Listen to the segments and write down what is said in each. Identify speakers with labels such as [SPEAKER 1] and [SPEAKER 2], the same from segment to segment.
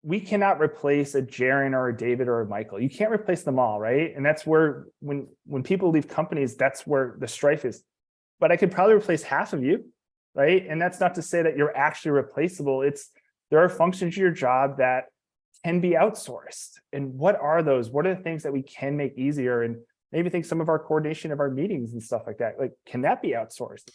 [SPEAKER 1] we cannot replace a Jarin or a David or a Michael. You can't replace them all, right? And that's where when people leave companies, that's where the strife is. But I could probably replace half of you, right? And that's not to say that you're actually replaceable. There are functions of your job that can be outsourced. And what are those? What are the things that we can make easier? And maybe think some of our coordination of our meetings and stuff like that. Like, can that be outsourced?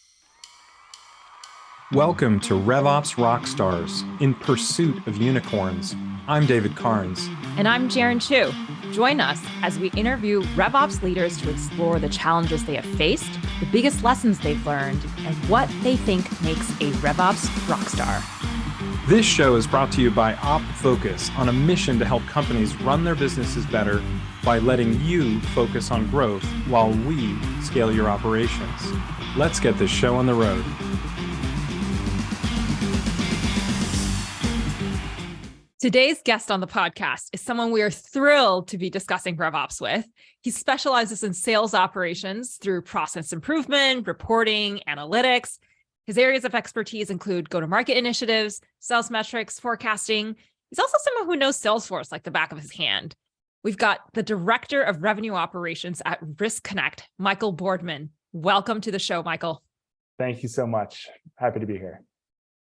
[SPEAKER 2] Welcome to RevOps Rockstars, in pursuit of unicorns. I'm David Carnes.
[SPEAKER 3] And I'm Jarin Chu. Join us as we interview RevOps leaders to explore the challenges they have faced, the biggest lessons they've learned, and what they think makes a RevOps Rockstar.
[SPEAKER 2] This show is brought to you by OpFocus, on a mission to help companies run their businesses better by letting you focus on growth while we scale your operations. Let's get this show on the road.
[SPEAKER 3] Today's guest on the podcast is someone we are thrilled to be discussing RevOps with. He specializes in sales operations through process improvement, reporting, analytics. His areas of expertise include go-to-market initiatives, sales metrics, forecasting. He's also someone who knows Salesforce like the back of his hand. We've got the Director of Revenue Operations at Riskonnect, Michael Boardman. Welcome to the show, Michael.
[SPEAKER 1] Thank you so much. Happy to be here.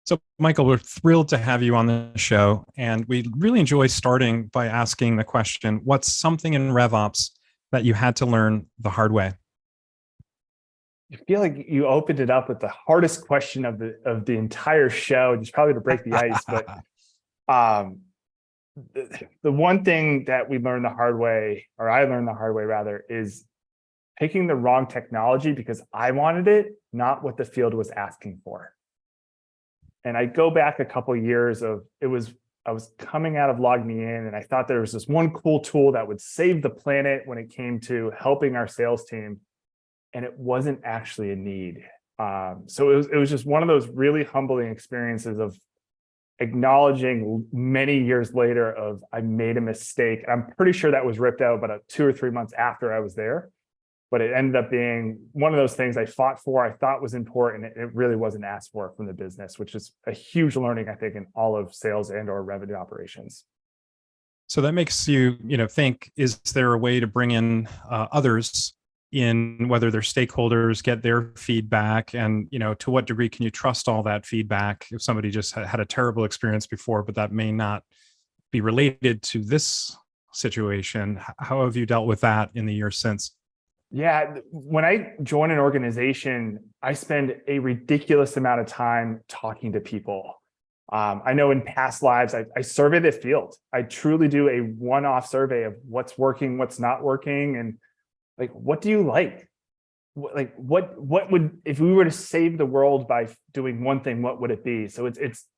[SPEAKER 2] So, Michael, we're thrilled to have you on the show, and we really enjoy starting by asking the question, what's something in RevOps that you had to learn the hard way?
[SPEAKER 1] I feel like you opened it up with the hardest question of the entire show, just probably to break the ice. But the one thing that we learned the hard way, or I learned the hard way rather, is picking the wrong technology because I wanted it, not what the field was asking for. And I go back a couple of years I was coming out of LogMeIn, and I thought there was this one cool tool that would save the planet when it came to helping our sales team. And it wasn't actually a need. So it was just one of those really humbling experiences of acknowledging many years later of I made a mistake. I'm pretty sure that was ripped out about 2 or 3 months after I was there. But it ended up being one of those things I fought for, I thought was important. It really wasn't asked for from the business, which is a huge learning, I think, in all of sales and or revenue operations.
[SPEAKER 2] So that makes you, think, is there a way to bring in others in, whether they're stakeholders, get their feedback, and, to what degree can you trust all that feedback if somebody just had a terrible experience before, but that may not be related to this situation? How have you dealt with that in the years since?
[SPEAKER 1] Yeah, when I join an organization, I spend a ridiculous amount of time talking to people. I know in past lives, I survey the field. I truly do a one-off survey of what's working, what's not working, and like, what do you like? What would, if we were to save the world by doing one thing, what would it be? So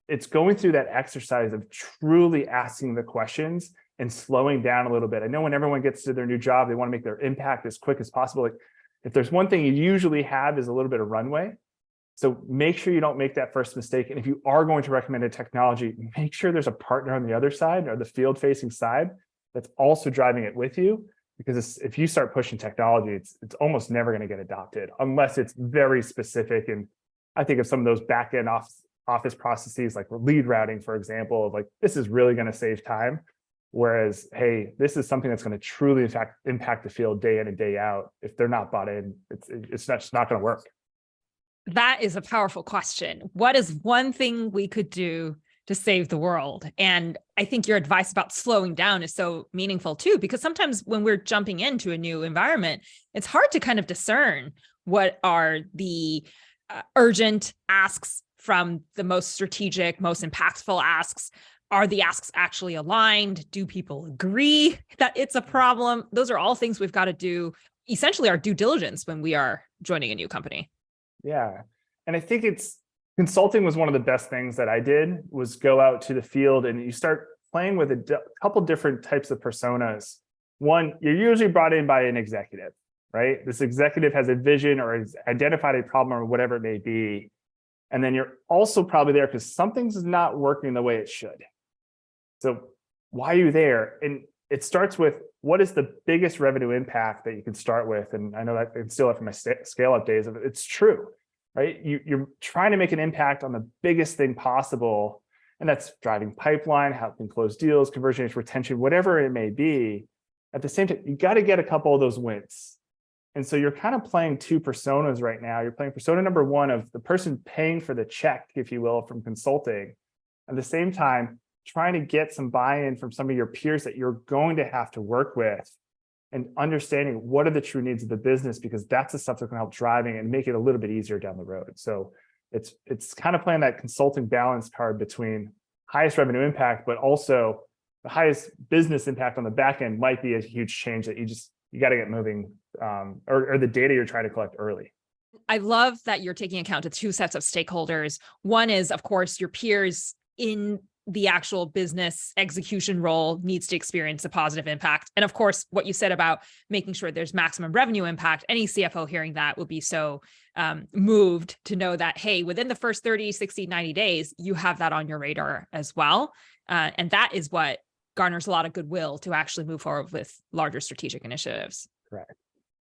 [SPEAKER 1] it's going through that exercise of truly asking the questions and slowing down a little bit. I know when everyone gets to their new job, they want to make their impact as quick as possible. Like, if there's one thing you usually have is a little bit of runway. So make sure you don't make that first mistake. And if you are going to recommend a technology, make sure there's a partner on the other side or the field-facing side that's also driving it with you. Because if you start pushing technology, it's almost never going to get adopted unless it's very specific. And I think of some of those back-end office processes, like lead routing, for example, of like, this is really going to save time. Whereas, hey, this is something that's going to truly, in fact, impact the field day in and day out. If they're not bought in, it's not going to work.
[SPEAKER 3] That is a powerful question. What is one thing we could do to save the world? And I think your advice about slowing down is so meaningful too, because sometimes when we're jumping into a new environment, it's hard to kind of discern what are the urgent asks from the most strategic, most impactful asks. Are the asks actually aligned? Do people agree that it's a problem? Those are all things we've got to do, essentially our due diligence when we are joining a new company.
[SPEAKER 1] Yeah. And I think consulting was one of the best things that I did, was go out to the field and you start playing with a couple different types of personas. One, you're usually brought in by an executive, right? This executive has a vision or has identified a problem or whatever it may be. And then you're also probably there because something's not working the way it should. So why are you there? And it starts with, what is the biggest revenue impact that you can start with? And I know that it's still from my scale up days, it's true, right? You're trying to make an impact on the biggest thing possible. And that's driving pipeline, helping close deals, conversion rates, retention, whatever it may be. At the same time, you got to get a couple of those wins. And so you're kind of playing two personas right now. You're playing persona number one of the person paying for the check, if you will, from consulting. At the same time, trying to get some buy-in from some of your peers that you're going to have to work with, and understanding what are the true needs of the business, because that's the stuff that can help driving and make it a little bit easier down the road. So it's kind of playing that consulting balance card between highest revenue impact, but also the highest business impact on the back end might be a huge change that you got to get moving, or the data you're trying to collect early.
[SPEAKER 3] I love that you're taking account of two sets of stakeholders. One is, of course, your peers in the actual business execution role needs to experience a positive impact. And of course, what you said about making sure there's maximum revenue impact, any CFO hearing that would be so moved to know that, hey, within the first 30, 60, 90 days, you have that on your radar as well. And that is what garners a lot of goodwill to actually move forward with larger strategic initiatives.
[SPEAKER 1] Correct.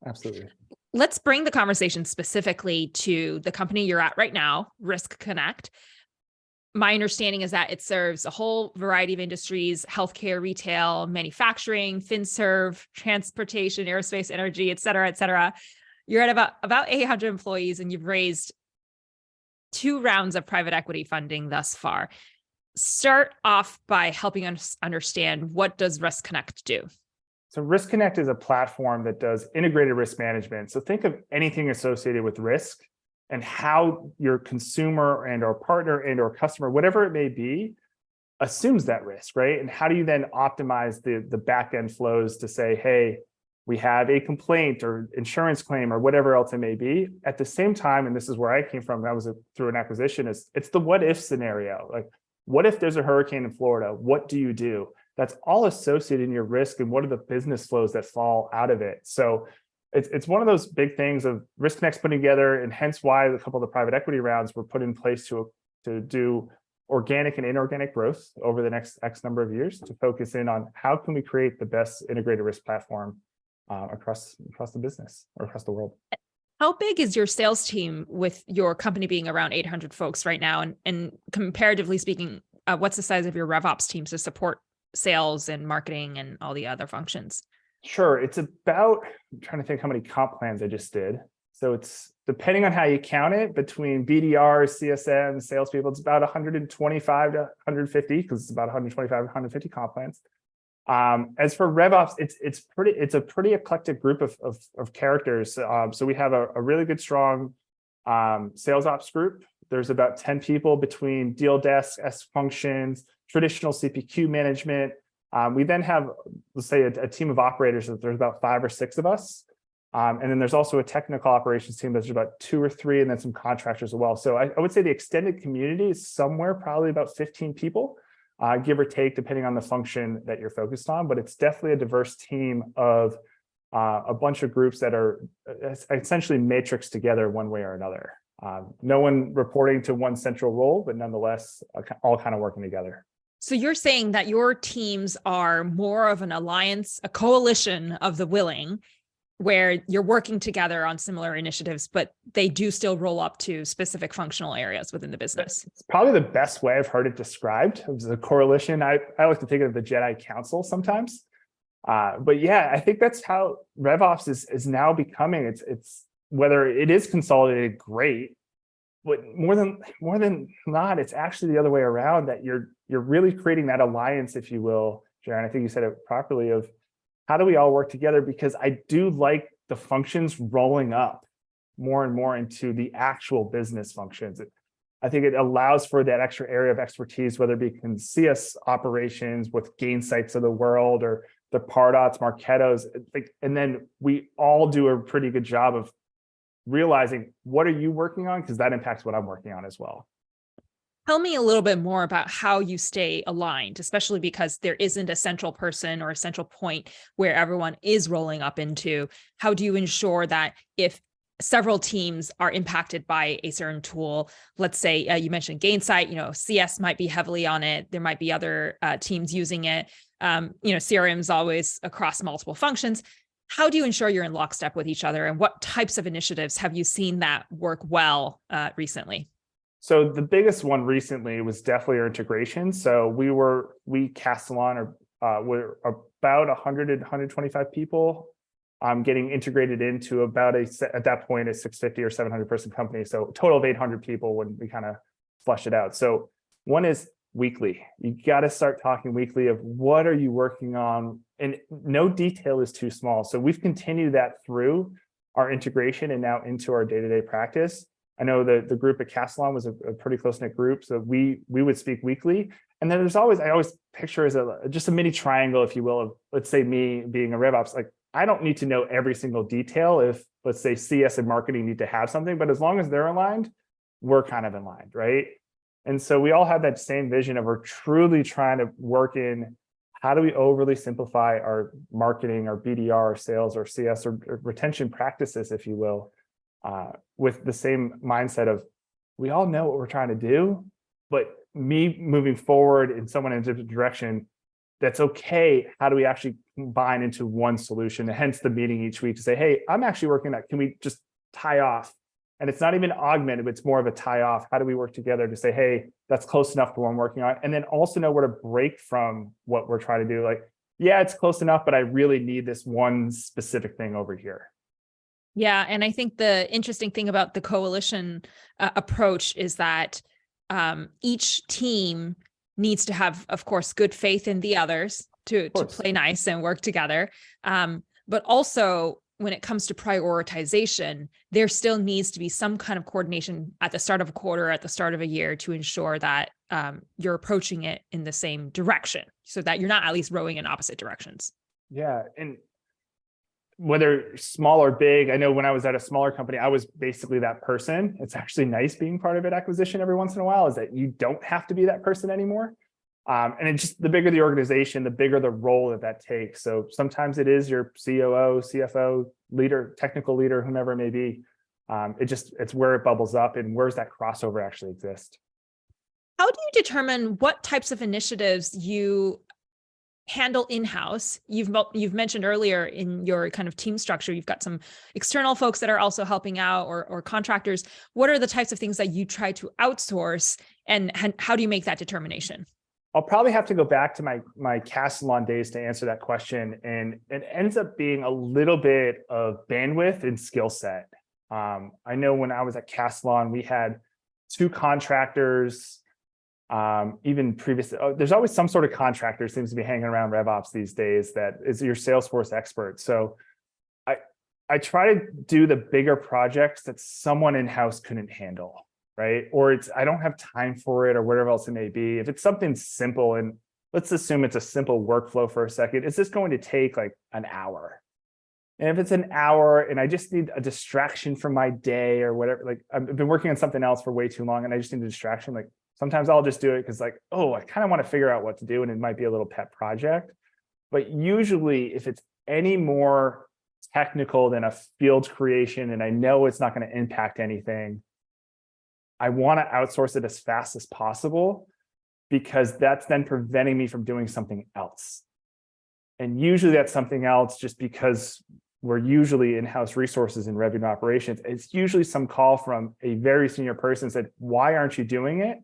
[SPEAKER 1] Absolutely.
[SPEAKER 3] Let's bring the conversation specifically to the company you're at right now, Riskonnect. My understanding is that it serves a whole variety of industries: healthcare, retail, manufacturing, FinServe, transportation, aerospace, energy, et cetera, et cetera. You're at about 800 employees, and you've raised 2 rounds of private equity funding thus far. Start off by helping us understand, what does Riskonnect do?
[SPEAKER 1] So Riskonnect is a platform that does integrated risk management. So think of anything associated with risk and how your consumer and or partner and or customer, whatever it may be, assumes that risk, right? And how do you then optimize the back end flows to say, hey, we have a complaint or insurance claim or whatever else it may be. At the same time, and this is where I came from, that was through an acquisition, it's the what if scenario. Like, what if there's a hurricane in Florida? What do you do? That's all associated in your risk, and what are the business flows that fall out of it? So it's one of those big things of Riskonnect putting together, and hence why a couple of the private equity rounds were put in place to do organic and inorganic growth over the next X number of years, to focus in on how can we create the best integrated risk platform across the business or across the world.
[SPEAKER 3] How big is your sales team, with your company being around 800 folks right now? And comparatively speaking, what's the size of your RevOps teams to support sales and marketing and all the other functions?
[SPEAKER 1] Sure. It's about, I'm trying to think how many comp plans I just did. So it's, depending on how you count it, between BDRs, CSMs, salespeople, it's about 125 to 150, because it's about 125 to 150 comp plans. As for RevOps, it's a pretty eclectic group of characters. So we have a really good, strong sales ops group. There's about 10 people between deal desk, S functions, traditional CPQ management. We then have, let's say, a team of operators. There's about 5 or 6 of us. And then there's also a technical operations team that's about 2 or 3, and then some contractors as well. So I would say the extended community is somewhere probably about 15 people, give or take, depending on the function that you're focused on. But it's definitely a diverse team of a bunch of groups that are essentially matrixed together one way or another. No one reporting to one central role, but nonetheless, all kind of working together.
[SPEAKER 3] So you're saying that your teams are more of an alliance, a coalition of the willing, where you're working together on similar initiatives, but they do still roll up to specific functional areas within the business.
[SPEAKER 1] It's probably the best way I've heard it described as a coalition. I like to think of the Jedi Council sometimes. But yeah, I think that's how RevOps is now becoming. It's whether it is consolidated, great, but more than not, it's actually the other way around, that you're really creating that alliance, if you will, Jarin. I think you said it properly, of how do we all work together? Because I do like the functions rolling up more and more into the actual business functions. I think it allows for that extra area of expertise, whether it be CS operations with Gainsights of the world, or the Pardots, Marketos, and then we all do a pretty good job of realizing, what are you working on? Because that impacts what I'm working on as well.
[SPEAKER 3] Tell me a little bit more about how you stay aligned, especially because there isn't a central person or a central point where everyone is rolling up into. How do you ensure that if several teams are impacted by a certain tool, let's say you mentioned Gainsight, CS might be heavily on it, there might be other teams using it, CRM is always across multiple functions. How do you ensure you're in lockstep with each other, and what types of initiatives have you seen that work well recently?
[SPEAKER 1] So the biggest one recently was definitely our integration. So we Castellan we're about 100 and 125 people getting integrated into about at that point, a 650 or 700 person company. So a total of 800 people when we kind of flush it out. So one is weekly. You got to start talking weekly of what are you working on? And no detail is too small. So we've continued that through our integration and now into our day-to-day practice. I know the group at Castellan was a pretty close-knit group. So we would speak weekly. And then I always picture as just a mini triangle, if you will, of let's say me being a RevOps, like I don't need to know every single detail if let's say CS and marketing need to have something, but as long as they're aligned, we're kind of in line, right? And so we all have that same vision of we're truly trying to work in how do we overly simplify our marketing, our BDR, our sales, or CS, or retention practices, if you will, with the same mindset of we all know what we're trying to do, but me moving forward in someone in a different direction, that's okay. How do we actually combine into one solution? And hence the meeting each week to say, hey, I'm actually working that. Can we just tie off? And it's not even augmented, but it's more of a tie off. How do we work together to say, hey, that's close enough to what I'm working on? And then also know where to break from what we're trying to do. Like, yeah, it's close enough, but I really need this one specific thing over here.
[SPEAKER 3] Yeah. And I think the interesting thing about the coalition approach is that each team needs to have, of course, good faith in the others to play nice and work together. But also when it comes to prioritization, there still needs to be some kind of coordination at the start of a quarter, at the start of a year to ensure that you're approaching it in the same direction so that you're not at least rowing in opposite directions.
[SPEAKER 1] Yeah. And whether small or big, I know when I was at a smaller company, I was basically that person. It's actually nice being part of an acquisition every once in a while is that you don't have to be that person anymore. And it's just the bigger the organization, the bigger the role that takes. So sometimes it is your COO, CFO, leader, technical leader, whomever it may be. It's where it bubbles up and where's that crossover actually exist.
[SPEAKER 3] How do you determine what types of initiatives you handle in-house? You've mentioned earlier in your kind of team structure, you've got some external folks that are also helping out or contractors. What are the types of things that you try to outsource and how do you make that determination?
[SPEAKER 1] I'll probably have to go back to my Castellan days to answer that question. And it ends up being a little bit of bandwidth and skill set. I know when I was at Castellan, we had 2 contractors. Even previously, there's always some sort of contractor seems to be hanging around RevOps these days that is your Salesforce expert. So I try to do the bigger projects that someone in-house couldn't handle, right? Or I don't have time for it or whatever else it may be. If it's something simple, and let's assume it's a simple workflow for a second, is this going to take like an hour? And if it's an hour and I just need a distraction from my day or whatever, like I've been working on something else for way too long and I just need a distraction, like sometimes I'll just do it because like, oh, I kind of want to figure out what to do and it might be a little pet project. But usually if it's any more technical than a field creation and I know it's not going to impact anything, I want to outsource it as fast as possible because that's then preventing me from doing something else. And usually that's something else just because we're usually in-house resources in revenue operations. It's usually some call from a very senior person said, why aren't you doing it?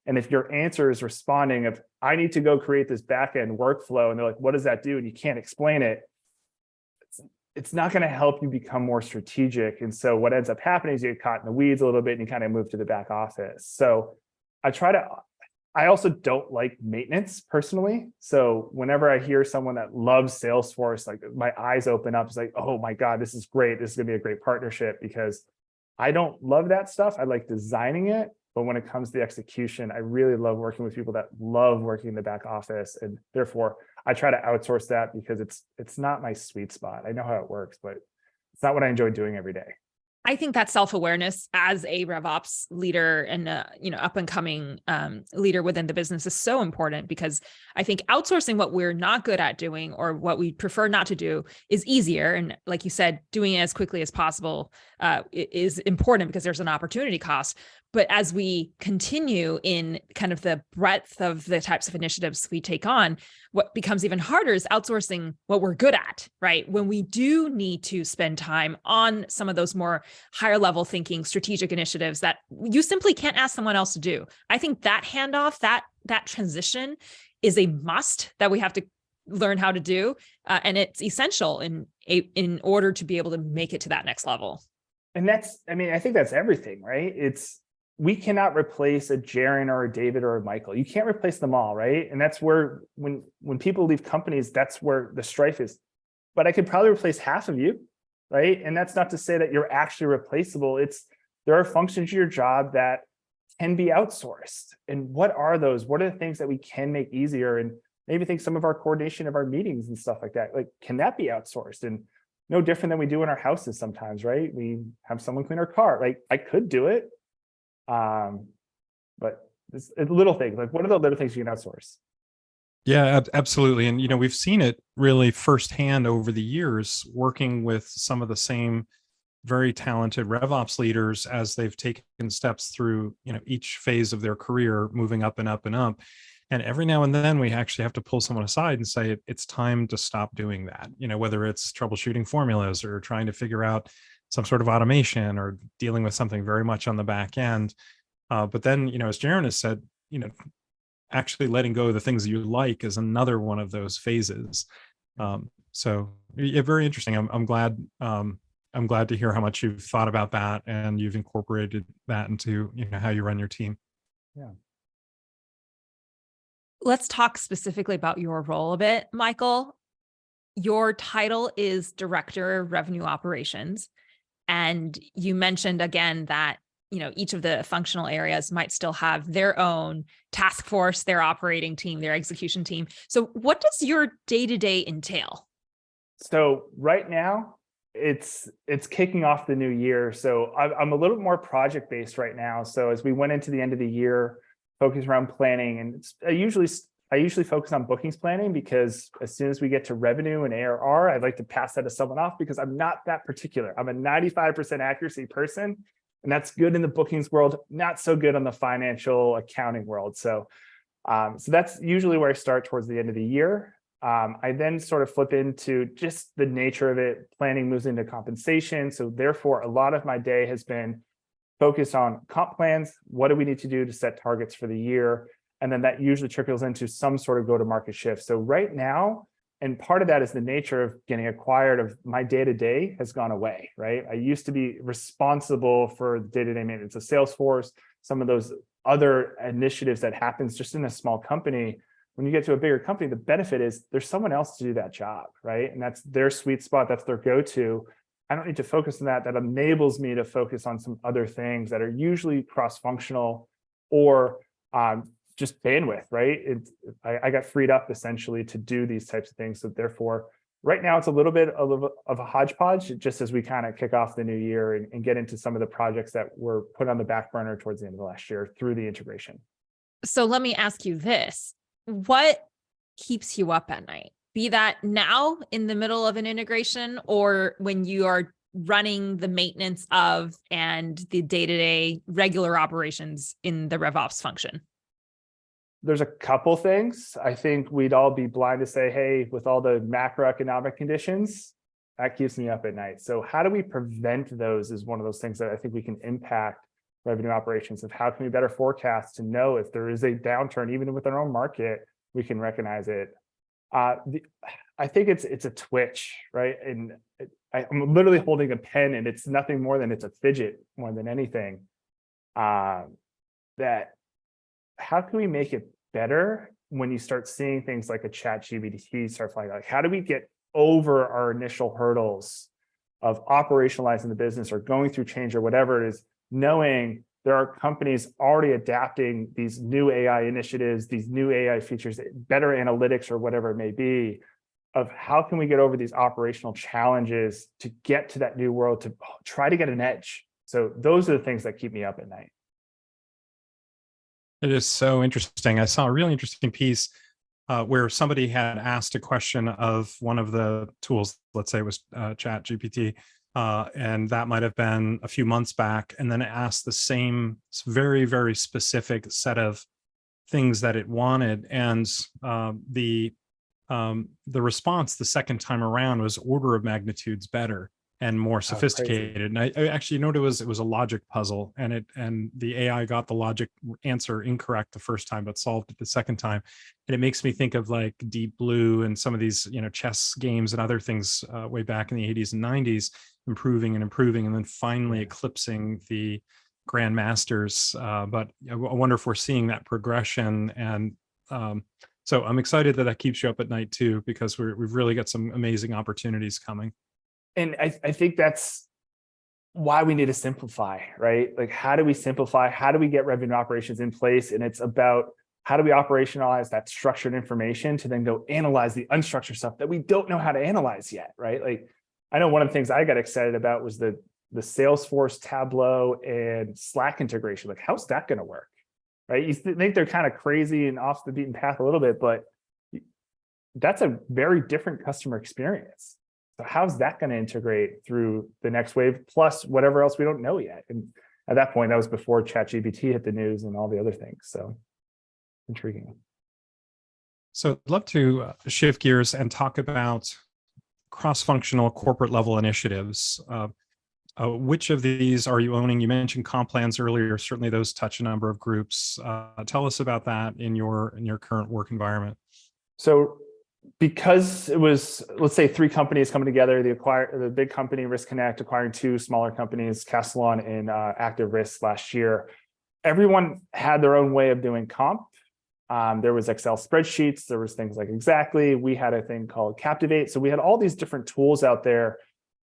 [SPEAKER 1] And if your answer is responding of, I need to go create this backend workflow, and they're like, what does that do? And you can't explain it. It's not going to help you become more strategic. And so what ends up happening is you get caught in the weeds a little bit and you kind of move to the back office. So I also don't like maintenance personally. So whenever I hear someone that loves Salesforce, like my eyes open up, it's like, oh my God, this is great. This is going to be a great partnership because I don't love that stuff. I like designing it. But when it comes to the execution, I really love working with people that love working in the back office. And therefore, I try to outsource that because it's not my sweet spot. I know how it works, but it's not what I enjoy doing every day.
[SPEAKER 3] I think that self-awareness as a RevOps leader and up and coming leader within the business is so important because I think outsourcing what we're not good at doing or what we prefer not to do is easier. And like you said, doing it as quickly as possible is important because there's an opportunity cost. But as we continue in kind of the breadth of the types of initiatives we take on, what becomes even harder is outsourcing what we're good at, right? When we do need to spend time on some of those more higher level thinking, strategic initiatives that you simply can't ask someone else to do. I think that handoff, that transition is a must that we have to learn how to do. And it's essential in order to be able to make it to that next level.
[SPEAKER 1] And I think that's everything, right? We cannot replace a Jarin or a David or a Michael. You can't replace them all, right? And that's where when people leave companies, that's where the strife is. But I could probably replace half of you, right? And that's not to say that you're actually replaceable. There are functions of your job that can be outsourced. And what are those? What are the things that we can make easier? And maybe think some of our coordination of our meetings and stuff like that, like, can that be outsourced? And no different than we do in our houses sometimes, right? We have someone clean our car. Like, I could do it. But it's little things, like, what are the little things you can outsource?
[SPEAKER 2] Yeah, absolutely. And, we've seen it really firsthand over the years, working with some of the same very talented RevOps leaders as they've taken steps through, each phase of their career, moving up and up and up. And every now and then we actually have to pull someone aside and say, it's time to stop doing that. Whether it's troubleshooting formulas or trying to figure out some sort of automation or dealing with something very much on the back end. But then, as Jarin has said, actually letting go of the things that you like is another one of those phases. So yeah, very interesting. I'm glad to hear how much you've thought about that and you've incorporated that into, how you run your team.
[SPEAKER 1] Yeah.
[SPEAKER 3] Let's talk specifically about your role a bit, Michael. Your title is Director of Revenue Operations. And you mentioned again that, each of the functional areas might still have their own task force, their operating team, their execution team. So what does your day-to-day entail?
[SPEAKER 1] So right now, it's kicking off the new year. So I'm a little bit more project-based right now. So as we went into the end of the year, focus around planning, and I usually focus on bookings planning, because as soon as we get to revenue and ARR, I'd like to pass that to someone off, because I'm not that particular. I'm a 95% accuracy person, and that's good in the bookings world, not so good on the financial accounting world. So that's usually where I start towards the end of the year. I then sort of flip into just the nature of it. Planning moves into compensation. So therefore, a lot of my day has been focused on comp plans. What do we need to do to set targets for the year? And then that usually trickles into some sort of go-to-market shift. So right now, and part of that is the nature of getting acquired, of my day-to-day has gone away, right? I used to be responsible for the day-to-day maintenance of Salesforce, some of those other initiatives that happens just in a small company. When you get to a bigger company, the benefit is there's someone else to do that job, right? And that's their sweet spot, that's their go-to. I don't need to focus on that. That enables me to focus on some other things that are usually cross-functional or just bandwidth, right? I got freed up essentially to do these types of things. So therefore, right now it's a little bit of a hodgepodge, just as we kind of kick off the new year and get into some of the projects that were put on the back burner towards the end of the last year through the integration.
[SPEAKER 3] So let me ask you this. What keeps you up at night? Be that now in the middle of an integration, or when you are running the maintenance of and the day-to-day regular operations in the RevOps function?
[SPEAKER 1] There's a couple things. I think we'd all be blind to say, hey, with all the macroeconomic conditions, that keeps me up at night. So how do we prevent those is one of those things that I think we can impact revenue operations. Of how can we better forecast to know if there is a downturn, even within our own market, we can recognize it. I think it's a twitch, right? And I'm literally holding a pen, and it's nothing more than it's a fidget more than anything. That how can we make it better when you start seeing things like a ChatGPT start flying? Like, how do we get over our initial hurdles of operationalizing the business or going through change or whatever it is, knowing there are companies already adapting these new AI initiatives, these new AI features, better analytics or whatever it may be, of how can we get over these operational challenges to get to that new world, to try to get an edge. So those are the things that keep me up at night.
[SPEAKER 2] It is so interesting. I saw a really interesting piece where somebody had asked a question of one of the tools, let's say it was ChatGPT, and that might have been a few months back, and then it asked the same very, very specific set of things that it wanted, and the response the second time around was order of magnitudes better and more sophisticated. And I actually know it was a logic puzzle, and the AI got the logic answer incorrect the first time, but solved it the second time. And it makes me think of like Deep Blue and some of these, chess games and other things way back in the 80s and 90s, improving and improving, and then finally eclipsing the grandmasters. But I wonder if we're seeing that progression. And so I'm excited that keeps you up at night too, because we've really got some amazing opportunities coming.
[SPEAKER 1] And I think that's why we need to simplify, right? Like, how do we simplify? How do we get revenue operations in place? And it's about how do we operationalize that structured information to then go analyze the unstructured stuff that we don't know how to analyze yet, right? Like, I know one of the things I got excited about was the Salesforce, Tableau, and Slack integration. Like, how's that going to work, right? You think they're kind of crazy and off the beaten path a little bit, but that's a very different customer experience. So how's that going to integrate through the next wave, plus whatever else we don't know yet? And at that point, that was before ChatGPT hit the news and all the other things. So intriguing.
[SPEAKER 2] So I'd love to shift gears and talk about cross-functional corporate level initiatives. Which of these are you owning? You mentioned comp plans earlier. Certainly those touch a number of groups. Tell us about that in your current work environment.
[SPEAKER 1] So because it was, let's say, 3 companies coming together, the big company Riskonnect acquiring 2 smaller companies, Castellon and Active Risk last year, everyone had their own way of doing comp. There was Excel spreadsheets, there was things like Exactly. We had a thing called Captivate. So we had all these different tools out there.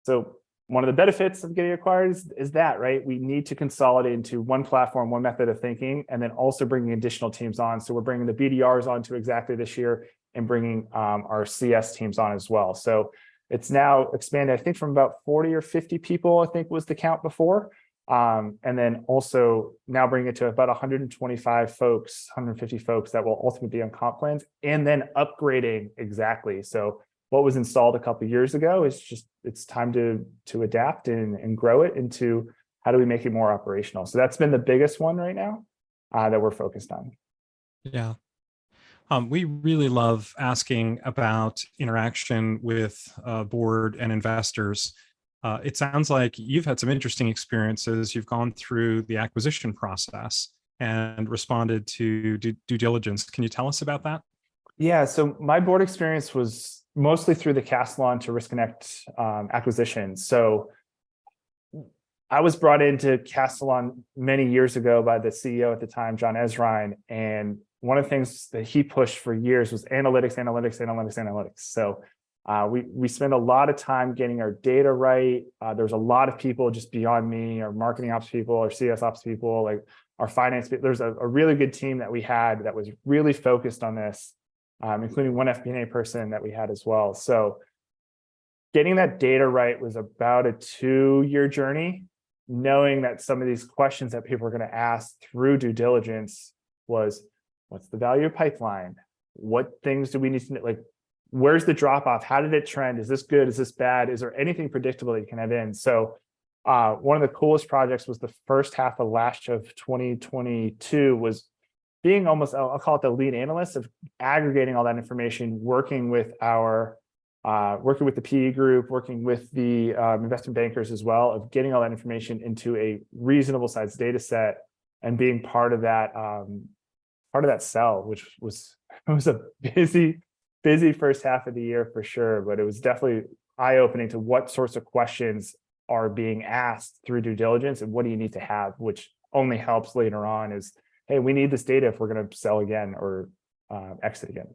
[SPEAKER 1] So one of the benefits of getting acquired is that, right? We need to consolidate into one platform, one method of thinking, and then also bringing additional teams on. So we're bringing the BDRs on to Exactly this year, and bringing our CS teams on as well. So it's now expanded, I think, from about 40 or 50 people, I think was the count before. And then also now bringing it to about 125 folks, 150 folks that will ultimately be on comp plans, and then upgrading Exactly. So what was installed a couple of years ago is just, it's time to adapt and grow it into how do we make it more operational. So that's been the biggest one right now that we're focused on.
[SPEAKER 2] Yeah. We really love asking about interaction with board and investors. It sounds like you've had some interesting experiences. You've gone through the acquisition process and responded to due diligence. Can you tell us about that?
[SPEAKER 1] Yeah, so my board experience was mostly through the Castellon to Riskonnect acquisition. So I was brought into Castellon many years ago by the CEO at the time, John Ezrine, and one of the things that he pushed for years was analytics. So we spent a lot of time getting our data right. There's a lot of people just beyond me, our marketing ops people, our CS ops people, like our finance people. There's a really good team that we had that was really focused on this, including one FP&A person that we had as well. So getting that data right was about a 2-year journey, knowing that some of these questions that people are going to ask through due diligence was, what's the value of pipeline? What things do we need to know? Like, where's the drop off? How did it trend? Is this good? Is this bad? Is there anything predictable that you can have in? So one of the coolest projects was the first half of 2022 was being almost, I'll call it the lead analyst of aggregating all that information, working with the PE group, working with the investment bankers as well, of getting all that information into a reasonable sized data set and being part of that sell, which was a busy first half of the year for sure, but it was definitely eye-opening to what sorts of questions are being asked through due diligence and what do you need to have, which only helps later on is, hey, we need this data if we're going to sell again or exit again.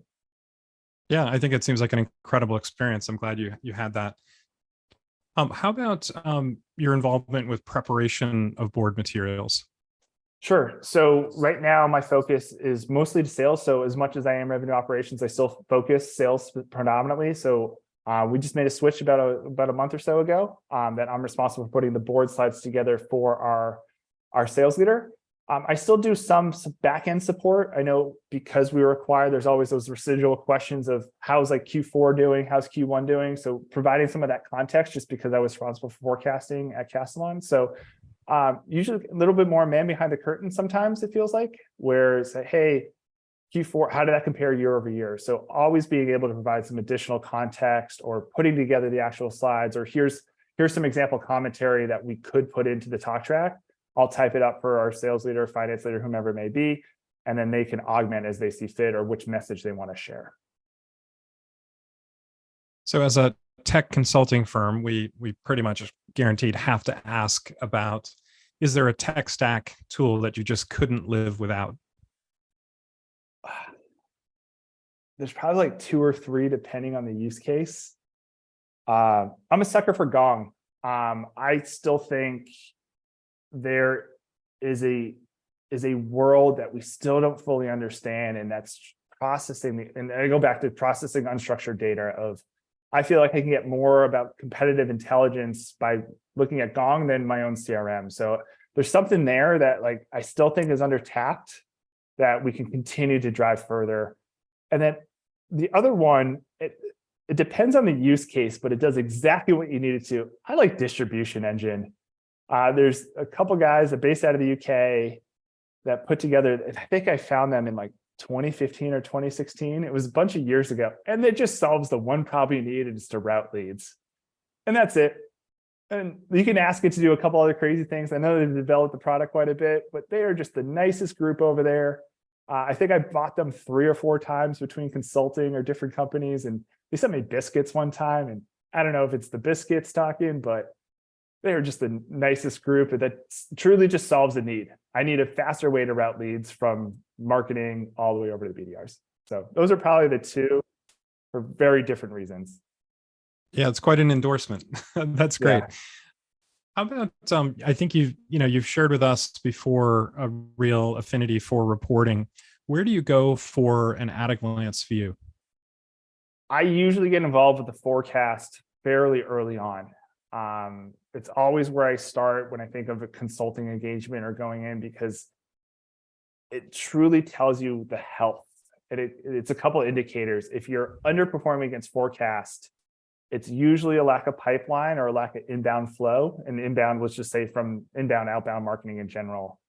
[SPEAKER 2] Yeah, I think it seems like an incredible experience. I'm glad you had that. How about your involvement with preparation of board materials?
[SPEAKER 1] Sure. So right now, my focus is mostly to sales. So as much as I am revenue operations, I still focus sales predominantly. So we just made a switch about a month or so ago that I'm responsible for putting the board slides together for our sales leader. I still do some back-end support. I know because we were acquired, there's always those residual questions of how's like Q4 doing, how's Q1 doing. So providing some of that context just because I was responsible for forecasting at Castellon. So usually a little bit more man behind the curtain sometimes it feels like, where it's like, hey, Q4, how did that compare year over year? So always being able to provide some additional context or putting together the actual slides, or here's some example commentary that we could put into the talk track. I'll type it up for our sales leader, finance leader, whomever it may be, and then they can augment as they see fit or which message they want to share.
[SPEAKER 2] So as a tech consulting firm, we pretty much guaranteed have to ask about, is there a tech stack tool that you just couldn't live without?
[SPEAKER 1] There's probably like 2 or 3 depending on the use case. I'm a sucker for Gong. I still think there is a world that we still don't fully understand, and that's processing and I go back to processing unstructured data of, I feel like I can get more about competitive intelligence by looking at Gong than my own CRM. So there's something there that like I still think is under tapped that we can continue to drive further. And then the other one, it depends on the use case, but it does exactly what you need it to. I like distribution engine. There's a couple guys that are based out of the UK that put together, I think I found them in like 2015 or 2016. It was a bunch of years ago. And it just solves the one problem you need, is to route leads. And that's it. And you can ask it to do a couple other crazy things. I know they've developed the product quite a bit, but they are just the nicest group over there. I think I bought them 3 or 4 times between consulting or different companies. And they sent me biscuits one time. And I don't know if it's the biscuits talking, but they're just the nicest group that truly just solves a need. I need a faster way to route leads from marketing all the way over to the BDRs. So those are probably the 2 for very different reasons.
[SPEAKER 2] Yeah, it's quite an endorsement. That's great.
[SPEAKER 1] Yeah.
[SPEAKER 2] How about I think you've shared with us before a real affinity for reporting. Where do you go for an at-a-glance view?
[SPEAKER 1] I usually get involved with the forecast fairly early on. It's always where I start when I think of a consulting engagement or going in, because it truly tells you the health. It's a couple of indicators. If you're underperforming against forecast, it's usually a lack of pipeline or a lack of inbound flow. And inbound, let's just say from inbound, outbound marketing in general.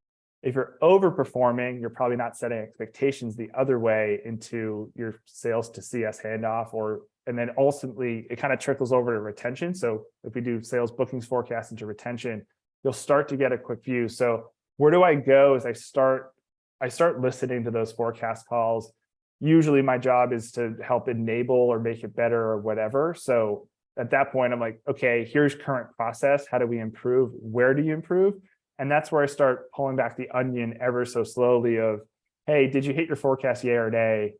[SPEAKER 1] If you're overperforming, you're probably not setting expectations the other way into your sales to CS handoff, and then ultimately it kind of trickles over to retention. So if we do sales bookings forecast into retention, you'll start to get a quick view. So where do I go? Is I start listening to those forecast calls. Usually my job is to help enable or make it better or whatever. So at that point, I'm like, okay, here's current process. How do we improve? Where do you improve? And that's where I start pulling back the onion ever so slowly of, hey, did you hit your forecast yay or nay?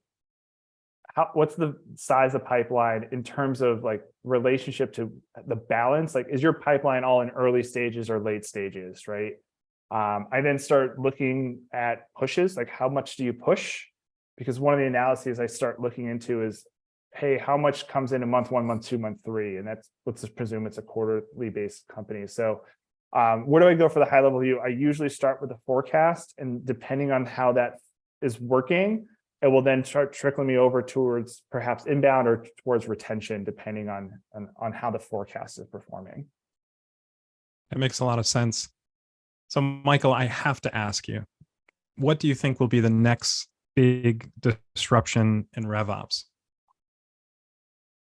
[SPEAKER 1] What's the size of pipeline in terms of like relationship to the balance? Like, is your pipeline all in early stages or late stages, right? I then start looking at pushes, like how much do you push? Because one of the analyses I start looking into is, hey, how much comes in month 1, month 2, month 3? And let's just presume it's a quarterly based company. So where do I go for the high level view? I usually start with the forecast, and depending on how that is working, it will then start trickling me over towards perhaps inbound or towards retention, depending on how the forecast is performing.
[SPEAKER 2] That makes a lot of sense. So Michael, I have to ask you, what do you think will be the next big disruption in RevOps?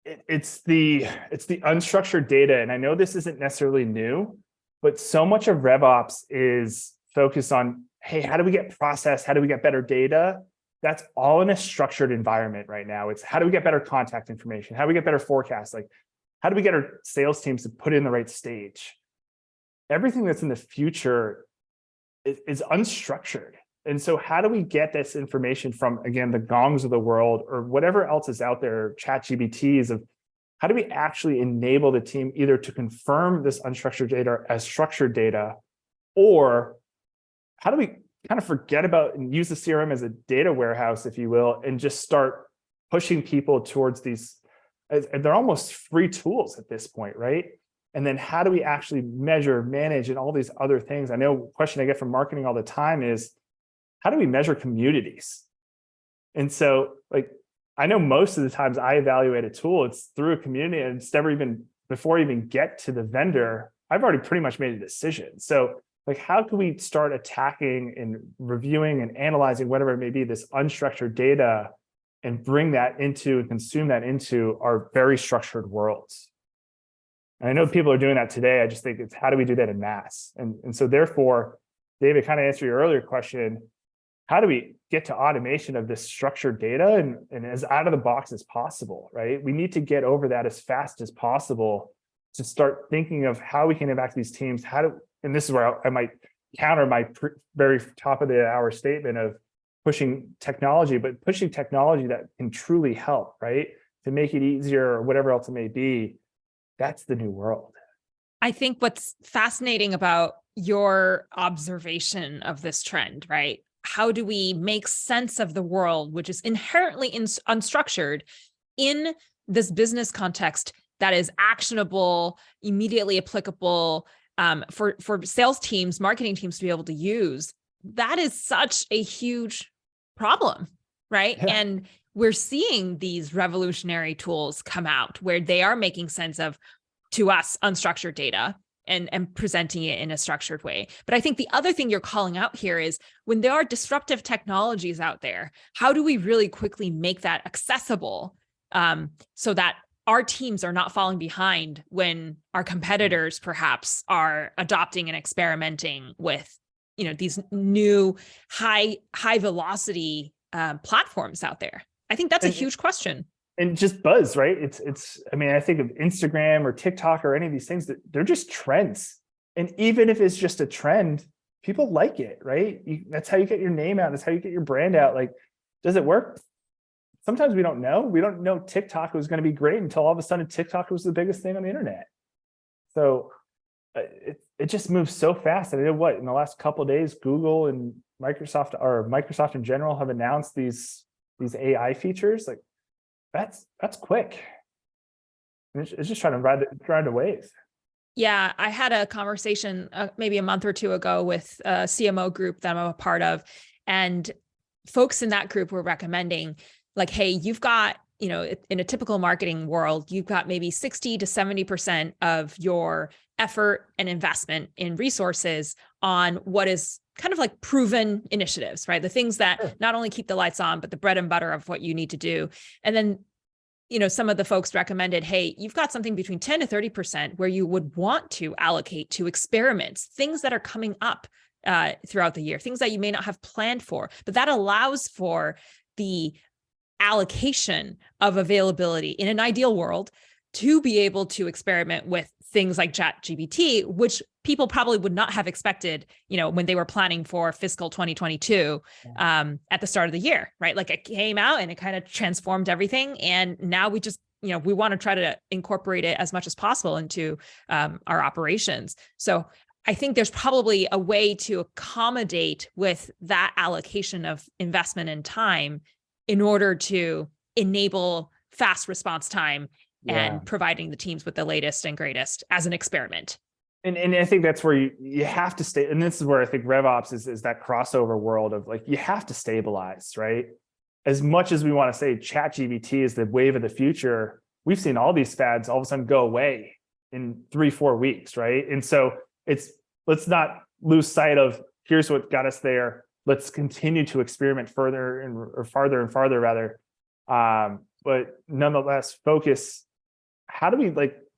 [SPEAKER 1] It's the unstructured data. And I know this isn't necessarily new, but so much of RevOps is focused on, hey, how do we get process? How do we get better data? That's all in a structured environment right now. It's how do we get better contact information? How do we get better forecasts? Like, how do we get our sales teams to put in the right stage? Everything that's in the future is unstructured. And so how do we get this information from, again, the Gongs of the world or whatever else is out there, ChatGPTs, of how do we actually enable the team either to confirm this unstructured data as structured data, or how do we kind of forget about and use the CRM as a data warehouse, if you will, and just start pushing people towards these, and they're almost free tools at this point, right? And then how do we actually measure, manage, and all these other things? I know a question I get from marketing all the time is, how do we measure communities? And so like, I know most of the times I evaluate a tool, it's through a community, and it's never even, before I even get to the vendor, I've already pretty much made a decision. So like, how can we start attacking and reviewing and analyzing whatever it may be, this unstructured data, and bring that into and consume that into our very structured worlds? And I know people are doing that today. I just think it's, how do we do that in mass? And so therefore, David, kind of answer your earlier question, how do we get to automation of this structured data and as out of the box as possible, right? We need to get over that as fast as possible to start thinking of how we can impact these teams. And this is where I might counter my very top of the hour statement of pushing technology, but pushing technology that can truly help, right? To make it easier or whatever else it may be. That's the new world.
[SPEAKER 3] I think what's fascinating about your observation of this trend, right? How do we make sense of the world, which is inherently unstructured, in this business context that is actionable, immediately applicable, for sales teams, marketing teams to be able to use? That is such a huge problem, right?
[SPEAKER 1] Yeah.
[SPEAKER 3] And we're seeing these revolutionary tools come out where they are making sense of, to us, unstructured data and presenting it in a structured way. But I think the other thing you're calling out here is, when there are disruptive technologies out there, how do we really quickly make that accessible, so that our teams are not falling behind when our competitors perhaps are adopting and experimenting with, these new high velocity platforms out there? I think that's a huge question.
[SPEAKER 1] And just buzz, right? I mean, I think of Instagram or TikTok or any of these things, that they're just trends. And even if it's just a trend, people like it, right? That's how you get your name out. That's how you get your brand out. Like, does it work? Sometimes we don't know. We don't know TikTok was going to be great until all of a sudden TikTok was the biggest thing on the internet. So it just moves so fast. And I know what, in the last couple of days, Google and Microsoft in general have announced these AI features. Like, that's quick. It's just trying to ride the wave.
[SPEAKER 3] Yeah, I had a conversation maybe a month or two ago with a CMO group that I'm a part of, and folks in that group were recommending, like, hey, you've got, in a typical marketing world, you've got maybe 60 to 70% of your effort and investment in resources on what is kind of like proven initiatives, right? The things that not only keep the lights on, but the bread and butter of what you need to do. And then, some of the folks recommended, hey, you've got something between 10 to 30% where you would want to allocate to experiments, things that are coming up throughout the year, things that you may not have planned for, but that allows for the allocation of availability in an ideal world to be able to experiment with things like ChatGPT, which people probably would not have expected, when they were planning for fiscal 2022 at the start of the year, right? Like, it came out and it kind of transformed everything. And now we just, we want to try to incorporate it as much as possible into our operations. So I think there's probably a way to accommodate with that allocation of investment and time in order to enable fast response time and providing the teams with the latest and greatest as an experiment.
[SPEAKER 1] And I think that's where you have to stay. And this is where I think RevOps is that crossover world of, like, you have to stabilize, right? As much as we want to say ChatGPT is the wave of the future, we've seen all these fads all of a sudden go away in 3-4 weeks, right? And so let's not lose sight of, here's what got us there. Let's continue to experiment further or farther and farther rather. But nonetheless, focus. How do we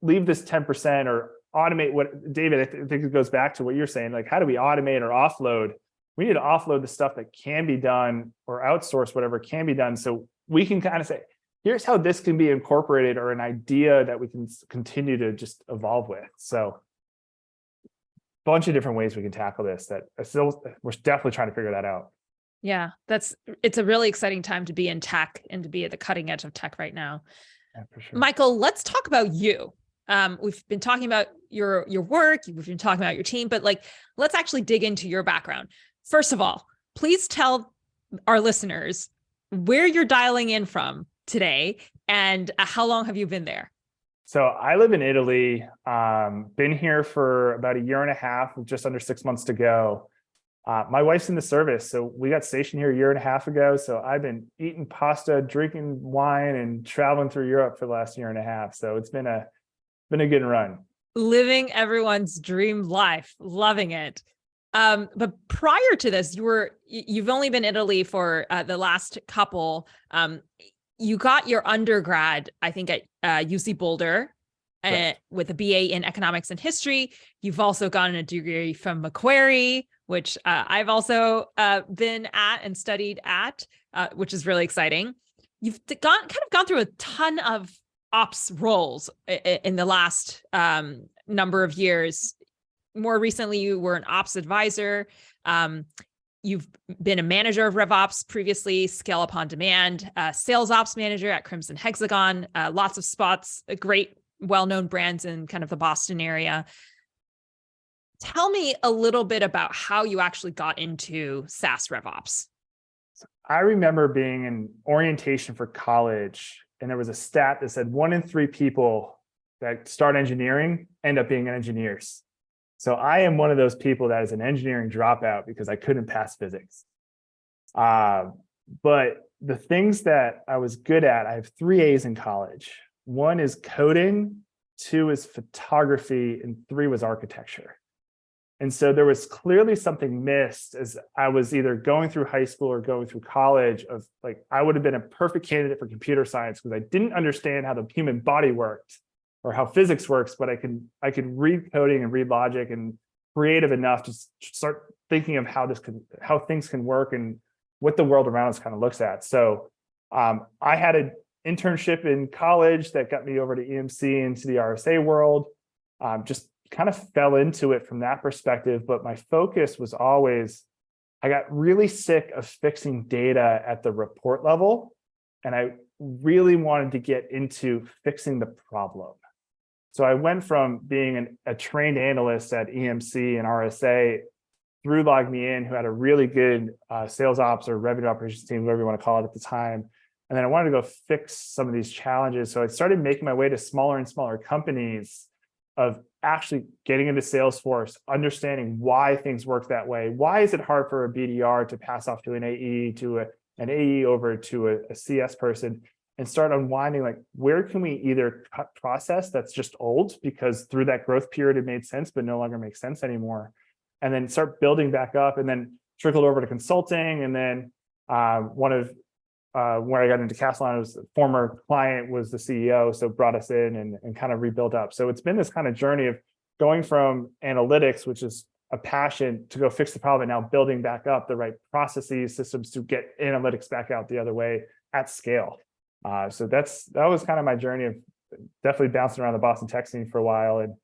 [SPEAKER 1] leave this 10% or automate what, David, I think it goes back to what you're saying, like, how do we automate or offload? We need to offload the stuff that can be done or outsource whatever can be done. So we can kind of say, here's how this can be incorporated, or an idea that we can continue to just evolve with. So bunch of different ways we can tackle this that we're definitely trying to figure that out.
[SPEAKER 3] Yeah, it's a really exciting time to be in tech and to be at the cutting edge of tech right now.
[SPEAKER 1] Yeah, for sure.
[SPEAKER 3] Michael, let's talk about you. We've been talking about your work, we've been talking about your team, but let's actually dig into your background. First of all, please tell our listeners where you're dialing in from today and how long have you been there?
[SPEAKER 1] So I live in Italy, been here for about a year and a half, with just under 6 months to go. My wife's in the service, so we got stationed here a year and a half ago. So I've been eating pasta, drinking wine, and traveling through Europe for the last year and a half. So it's been a good run.
[SPEAKER 3] Living everyone's dream life, loving it. But prior to this, you've only been in Italy for the last couple. You got your undergrad, I think, at UC Boulder with a BA in economics and history. You've also gotten a degree from Macquarie, which I've also been at and studied at, which is really exciting. You've gone through a ton of ops roles in the last number of years. More recently, you were an ops advisor. You've been a manager of RevOps previously, Scale Up on Demand, sales ops manager at Crimson Hexagon, lots of spots, great, well-known brands in kind of the Boston area. Tell me a little bit about how you actually got into SaaS RevOps.
[SPEAKER 1] I remember being in orientation for college, and there was a stat that said 1 in 3 people that start engineering end up being engineers. So I am one of those people that is an engineering dropout because I couldn't pass physics. But the things that I was good at, I have 3 A's in college. 1 is coding, 2 is photography, and 3 was architecture. And so there was clearly something missed as I was either going through high school or going through college of like, I would have been a perfect candidate for computer science because I didn't understand how the human body worked or how physics works, but I could read coding and read logic and creative enough to start thinking of how things can work and what the world around us kind of looks at. So I had an internship in college that got me over to EMC into the RSA world. Just kind of fell into it from that perspective, but my focus was always, I got really sick of fixing data at the report level, and I really wanted to get into fixing the problem. So I went from being a trained analyst at EMC and RSA through LogMeIn, who had a really good sales ops or revenue operations team, whatever you want to call it at the time. And then I wanted to go fix some of these challenges. So I started making my way to smaller and smaller companies of actually getting into Salesforce, understanding why things work that way. Why is it hard for a BDR to pass off to an AE, to an AE over to a CS person, and start unwinding, like, where can we either cut process that's just old because through that growth period it made sense, but no longer makes sense anymore, and then start building back up, and then trickled over to consulting. And then where I got into Castellan, was a former client was the CEO, so brought us in and kind of rebuilt up. So it's been this kind of journey of going from analytics, which is a passion, to go fix the problem, and now building back up the right processes, systems to get analytics back out the other way at scale. So that was kind of my journey of definitely bouncing around the Boston tech scene for a while and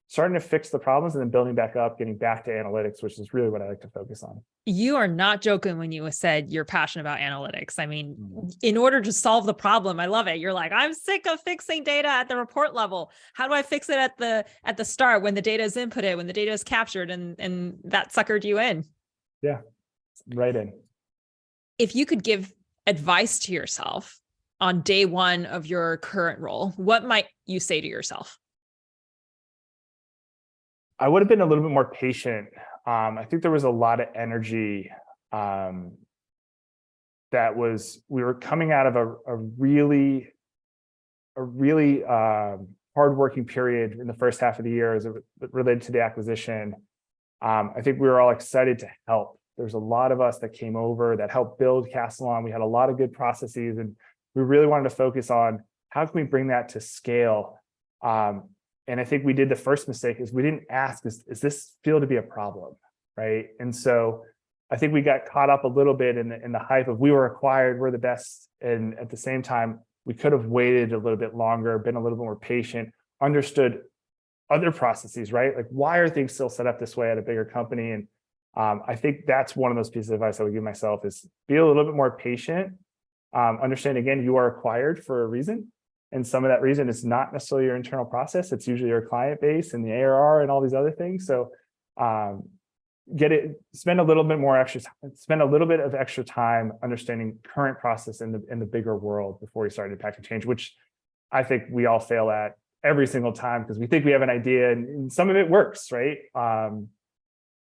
[SPEAKER 1] starting to fix the problems and then building back up, getting back to analytics, which is really what I like to focus on.
[SPEAKER 3] You are not joking when you said you're passionate about analytics. I mean, in order to solve the problem, I love it. You're like, I'm sick of fixing data at the report level. How do I fix it at the start when the data is inputted, when the data is captured, and that suckered you in?
[SPEAKER 1] Yeah, right in.
[SPEAKER 3] If you could give advice to yourself on day one of your current role, what might you say to yourself?
[SPEAKER 1] I would have been a little bit more patient. I think there was a lot of energy we were coming out of a really hardworking period in the first half of the year as it related to the acquisition. I think we were all excited to help. There's a lot of us that came over that helped build Castellan. We had a lot of good processes, and we really wanted to focus on how can we bring that to scale. And I think we did the first mistake is we didn't ask, is this feel to be a problem, right? And so I think we got caught up a little bit in the hype of we were acquired, we're the best. And at the same time, we could have waited a little bit longer, been a little bit more patient, understood other processes, right? Like, why are things still set up this way at a bigger company? And I think that's one of those pieces of advice I would give myself is be a little bit more patient. Understand, again, you are acquired for a reason. And some of that reason is not necessarily your internal process. It's usually your client base and the ARR and all these other things. So spend a little bit of extra time understanding current process in the bigger world before you start impacting change, which I think we all fail at every single time because we think we have an idea and some of it works, right?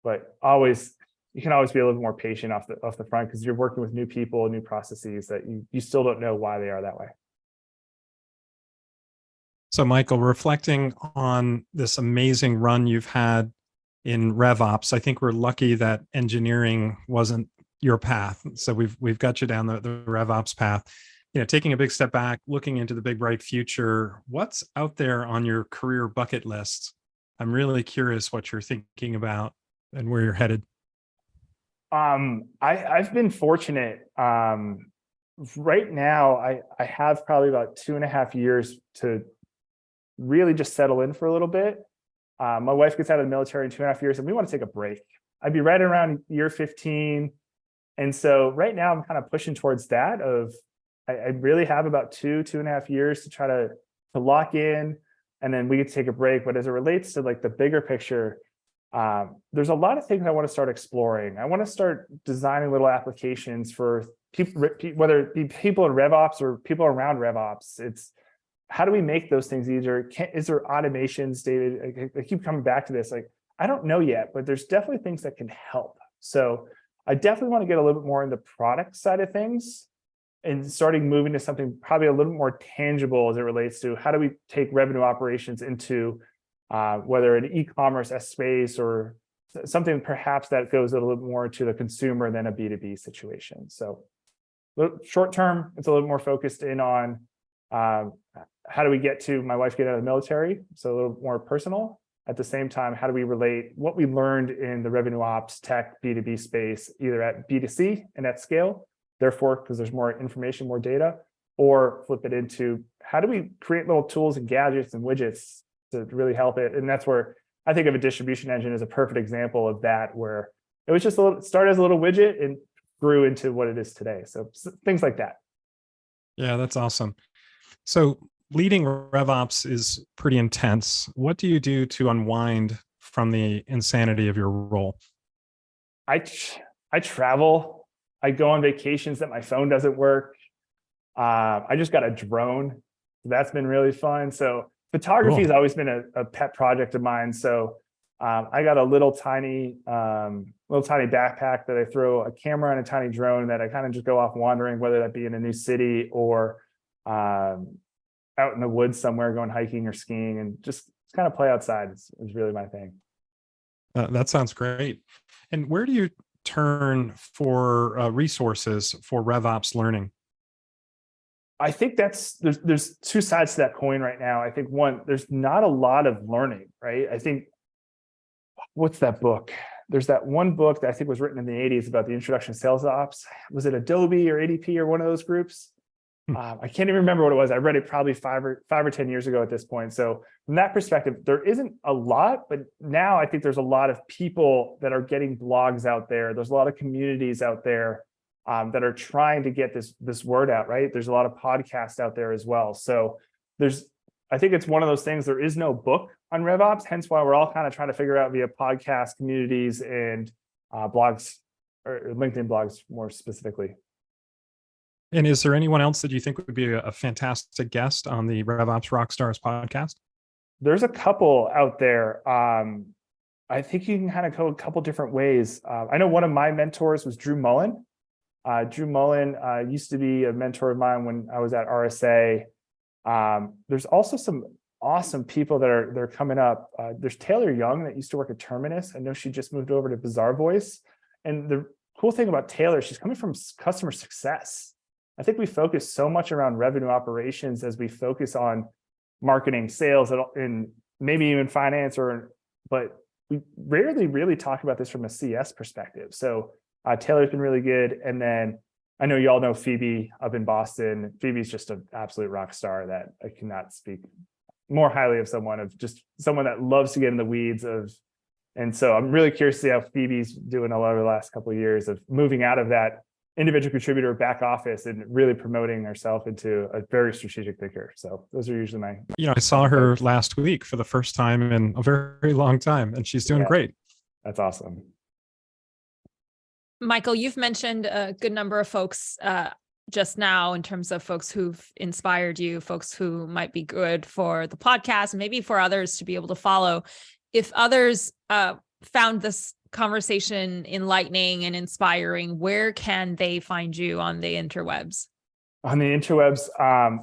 [SPEAKER 1] But you can always be a little more patient off the front because you're working with new people, new processes that you still don't know why they are that way.
[SPEAKER 2] So, Michael, reflecting on this amazing run you've had in RevOps, I think we're lucky that engineering wasn't your path. So we've got you down the RevOps path. Taking a big step back, looking into the big bright future, what's out there on your career bucket list? I'm really curious what you're thinking about and where you're headed.
[SPEAKER 1] I've been fortunate. Right now, I have probably about 2.5 years to really just settle in for a little bit. My wife gets out of the military in 2.5 years, and we want to take a break. I'd be right around year 15. And so right now I'm kind of pushing towards that I really have about 2.5 years to try to lock in, and then we get to take a break. But as it relates to like the bigger picture, there's a lot of things I want to start exploring. I want to start designing little applications for people, whether it be people in RevOps or people around RevOps. It's how do we make those things easier? Is there automations, David? I keep coming back to this. Like, I don't know yet, but there's definitely things that can help. So I definitely want to get a little bit more in the product side of things and starting moving to something probably a little more tangible as it relates to how do we take revenue operations into whether an e-commerce space or something perhaps that goes a little bit more to the consumer than a B2B situation. So short term, it's a little more focused in on how do we get to my wife get out of the military? So a little more personal. At the same time, how do we relate what we learned in the revenue ops tech B2B space, either at B2C and at scale, therefore, because there's more information, more data, or flip it into how do we create little tools and gadgets and widgets to really help it? And that's where I think of a distribution engine as a perfect example of that, where it was just started as a little widget and grew into what it is today. So things like that.
[SPEAKER 2] Yeah, that's awesome. So leading RevOps is pretty intense. What do you do to unwind from the insanity of your role?
[SPEAKER 1] I travel. I go on vacations that my phone doesn't work. I just got a drone. That's been really fun. So photography has always been a pet project of mine. So I got a little tiny backpack that I throw a camera and a tiny drone that I kind of just go off wandering, whether that be in a new city or out in the woods somewhere going hiking or skiing, and just kind of play outside is really my thing.
[SPEAKER 2] That sounds great. And where do you turn for resources for RevOps learning?
[SPEAKER 1] I think there's two sides to that coin right now. I think one, there's not a lot of learning, right? I think, what's that book? There's that one book that I think was written in the 80s about the introduction to sales ops. Was it Adobe or ADP or one of those groups? I can't even remember what it was. I read it probably 5 or 10 years ago at this point. So from that perspective, there isn't a lot, but now I think there's a lot of people that are getting blogs out there. There's a lot of communities out there that are trying to get this word out, right? There's a lot of podcasts out there as well. So I think it's one of those things, there is no book on RevOps, hence why we're all kind of trying to figure out via podcast communities and blogs, or LinkedIn blogs more specifically.
[SPEAKER 2] And is there anyone else that you think would be a fantastic guest on the RevOps Rockstars podcast?
[SPEAKER 1] There's a couple out there. I think you can kind of go a couple different ways. I know one of my mentors was Drew Mullen. Drew Mullen used to be a mentor of mine when I was at RSA. There's also some awesome people that are coming up. There's Taylor Young that used to work at Terminus. I know she just moved over to Bazaar Voice. And the cool thing about Taylor, she's coming from customer success. I think we focus so much around revenue operations as we focus on marketing, sales, and maybe even finance, but we rarely really talk about this from a CS perspective. So Taylor's been really good. And then I know you all know Phoebe up in Boston. Phoebe's just an absolute rock star that I cannot speak more highly of someone that loves to get in the weeds of. And so I'm really curious to see how Phoebe's doing a lot over the last couple of years of moving out of that individual contributor back office and really promoting herself into a very strategic thinker. So those are usually my.
[SPEAKER 2] I saw her last week for the first time in a very long time, and she's doing great.
[SPEAKER 1] That's awesome.
[SPEAKER 3] Michael, you've mentioned a good number of folks just now in terms of folks who've inspired you, folks who might be good for the podcast, and maybe for others to be able to follow. If others found this conversation enlightening and inspiring, where can they find you on the interwebs?
[SPEAKER 1] On the interwebs,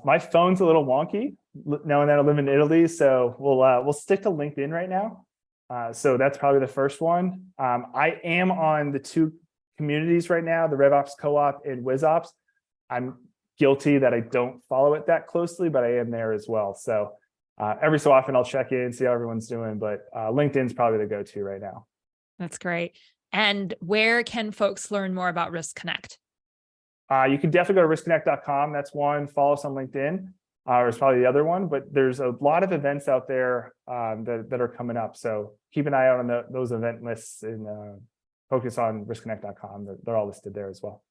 [SPEAKER 1] my phone's a little wonky, knowing that I live in Italy. So we'll stick to LinkedIn right now. So that's probably the first one. I am on the two communities right now, the RevOps Co-op and WizOps. I'm guilty that I don't follow it that closely, but I am there as well. So every so often I'll check in, see how everyone's doing, but LinkedIn's probably the go-to right now.
[SPEAKER 3] That's great. And where can folks learn more about Riskonnect?
[SPEAKER 1] You can definitely go to riskonnect.com. That's one. Follow us on LinkedIn, or it's probably the other one. But there's a lot of events out there that are coming up. So keep an eye out on those event lists and focus on riskonnect.com. They're all listed there as well.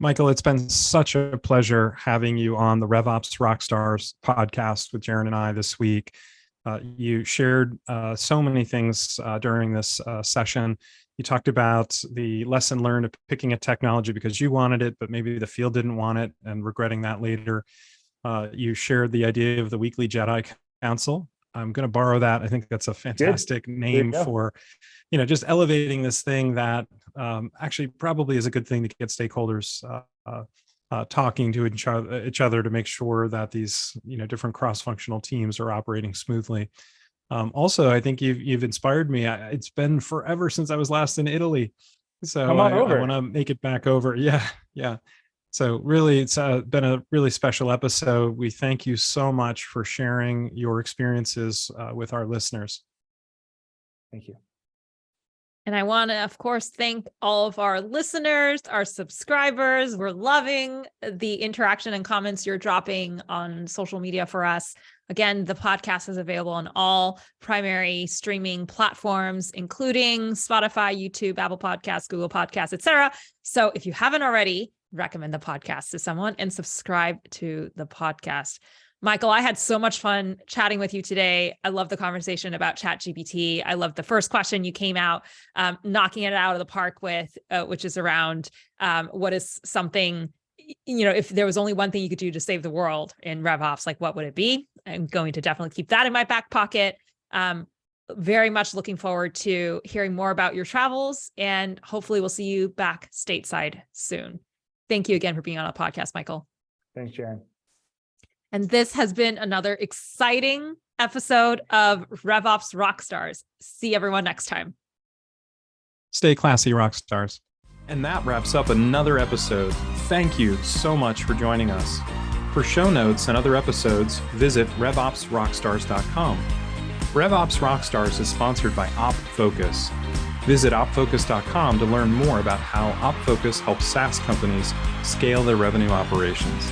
[SPEAKER 2] Michael, it's been such a pleasure having you on the RevOps Rockstars podcast with Jarin and I this week. You shared so many things during this session. You talked about the lesson learned of picking a technology because you wanted it, but maybe the field didn't want it and regretting that later. You shared the idea of the weekly Jedi Council. I'm going to borrow that. I think that's a fantastic name for, just elevating this thing that actually probably is a good thing to get stakeholders talking to each other to make sure that these, different cross-functional teams are operating smoothly. Also, I think you've inspired me. It's been forever since I was last in Italy. So I want to make it back over. Yeah. So really, it's been a really special episode. We thank you so much for sharing your experiences with our listeners.
[SPEAKER 1] Thank you.
[SPEAKER 3] And I want to, of course, thank all of our listeners, our subscribers. We're loving the interaction and comments you're dropping on social media for us. Again, the podcast is available on all primary streaming platforms, including Spotify, YouTube, Apple Podcasts, Google Podcasts, etc. So if you haven't already, recommend the podcast to someone and subscribe to the podcast. Michael, I had so much fun chatting with you today. I love the conversation about ChatGPT. I love the first question you came out knocking it out of the park with, which is around what is something, if there was only one thing you could do to save the world in RevOps, like what would it be? I'm going to definitely keep that in my back pocket. Very much looking forward to hearing more about your travels, and hopefully we'll see you back stateside soon. Thank you again for being on a podcast, Michael.
[SPEAKER 1] Thanks, Jarin.
[SPEAKER 3] And this has been another exciting episode of RevOps Rockstars. See everyone next time.
[SPEAKER 2] Stay classy, Rockstars. And that wraps up another episode. Thank you so much for joining us. For show notes and other episodes, visit RevOpsRockstars.com. RevOps Rockstars is sponsored by OpFocus. Visit OpFocus.com to learn more about how OpFocus helps SaaS companies scale their revenue operations.